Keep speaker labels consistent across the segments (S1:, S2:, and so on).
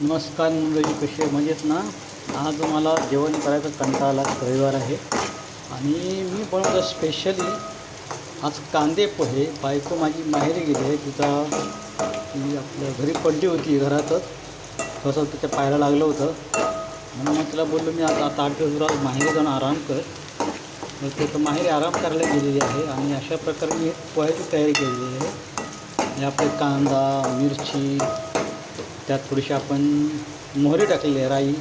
S1: नमस्कार मंडळी, कशी आहे? मजेत ना? आज मला जेवण करायचं कंटाळा आला. रविवार आहे आणि मी बनवतो स्पेशली आज कांदे पोहे. बायको माझी माहेरी गेली आहे. ती आपल्या घरी पडली होती घरातच. थोडंसं तिच्या पायाला लागलं होतं म्हणून मग तिला बोललो मी आता 8 दिवस माहेरी जाऊन आराम कर. मग ते तर माहेरी आराम करायला गेलेली आहे आणि अशा प्रकारे मी पोह्याची तयारी केलेली आहे. हे आपले कांदा, मिरची, त्यात थोडीशी आपण मोहरी टाकलेली आहे, राई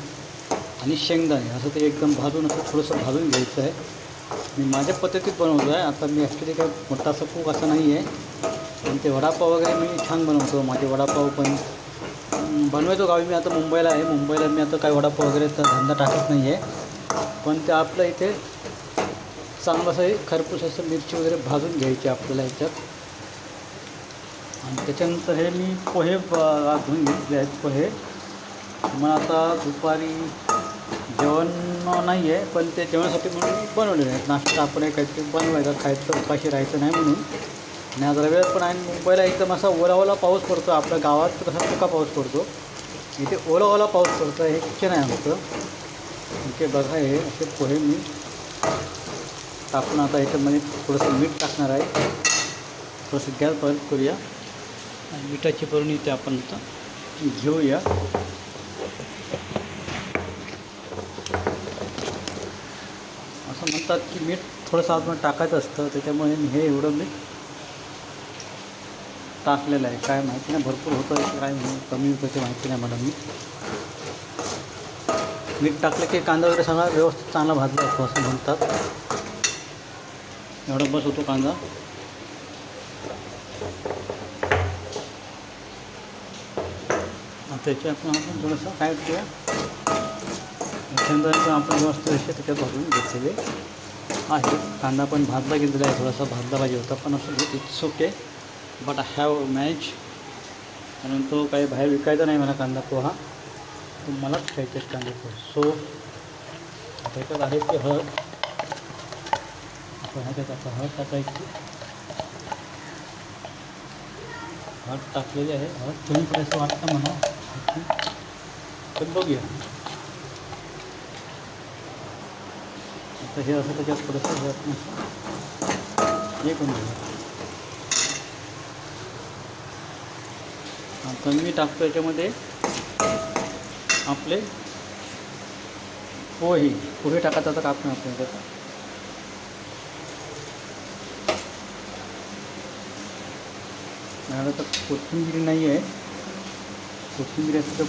S1: आणि शेंगदाणे, असं ते एकदम भाजून असं थोडंसं भाजून घ्यायचं आहे. मी माझ्या पद्धतीत बनवतो आहे. आता मी ॲक्च्युली काही मोठा असं कुक असं नाही आहे, पण ते वडापाव वगैरे मी छान बनवतो. माझे वडापाव पण बनवायचो गावी. मी आता मुंबईला आहे. मुंबईला मी आता काही वडापाव वगैरे तर धंदा टाकत नाही आहे, पण ते आपलं इथे चांगलं असं खरपूस असं मिरची वगैरे भाजून घ्यायची आपल्याला ह्याच्यात. आणि त्याच्यानंतर हे मी पोहे धुवून घेतले आहेत. पोहे मग आता दुपारी जेवण नाही आहे, पण ते जेवणासाठी म्हणून मी बनवलेले आहेत. नाश्ता आपण काहीतरी बनवायचा, खायचं, उपाशी राहायचं नाही म्हणून. आणि आज रविवार पण आहे. मुंबईला एकदम असा ओला पाऊस पडतो. आपल्या गावात कसा सुका पाऊस पडतो, इथे ओला पाऊस पडतो. हे किचन आहे आमचं. इथे बघा, हे असे पोहे मी टाकून आता ह्याच्यामध्ये थोडंसं मीठ टाकणार आहे. थोडंसं गॅस बंद करूया आणि मिठाची बरणी इथे आपण आता घेऊया. असं म्हणतात की मीठ थोडंसं आपण टाकायचं असतं, त्याच्यामुळे मी हे एवढं मीठ टाकलेलं आहे. काय माहिती नाही, भरपूर होतं की काय कमी होतं ते माहिती नाही मला. मीठ टाकलं की कांदा वगैरे सगळा व्यवस्थित चांगला भाजला असतो असं म्हणतात. एवढा बस होतो कांदा. त्याचे आपण थोडंसं काय करूया, शेंगदाणे पण आपण व्यवस्थित असे त्याच्यात भाजून घेतलेले आहे. कांदा पण भाजला गेलेला आहे, थोडासा भाजला पाहिजे होता, पण असं it's okay, but I have manage. कारण तो काही बाहेर विकायचा नाही मला कांदा पोहा, तो मलाच खायचे कांदा पोहा. सो त्याच्यात आहे ते हळद. आपण ह्याच्यात आता हळद टाकायची. हळद टाकलेली आहे. हळद कमी पडायचं वाटतं मला, पण बघूया. आता हे असं त्याच्यात थोडंसं हे करून घेऊ. आता मी टाकतो याच्यामध्ये आपले पोहे टाकायचं. आता कापून आपण त्याचा तर कोथिंबीर नाही आहे. कोथिंबीर असं तर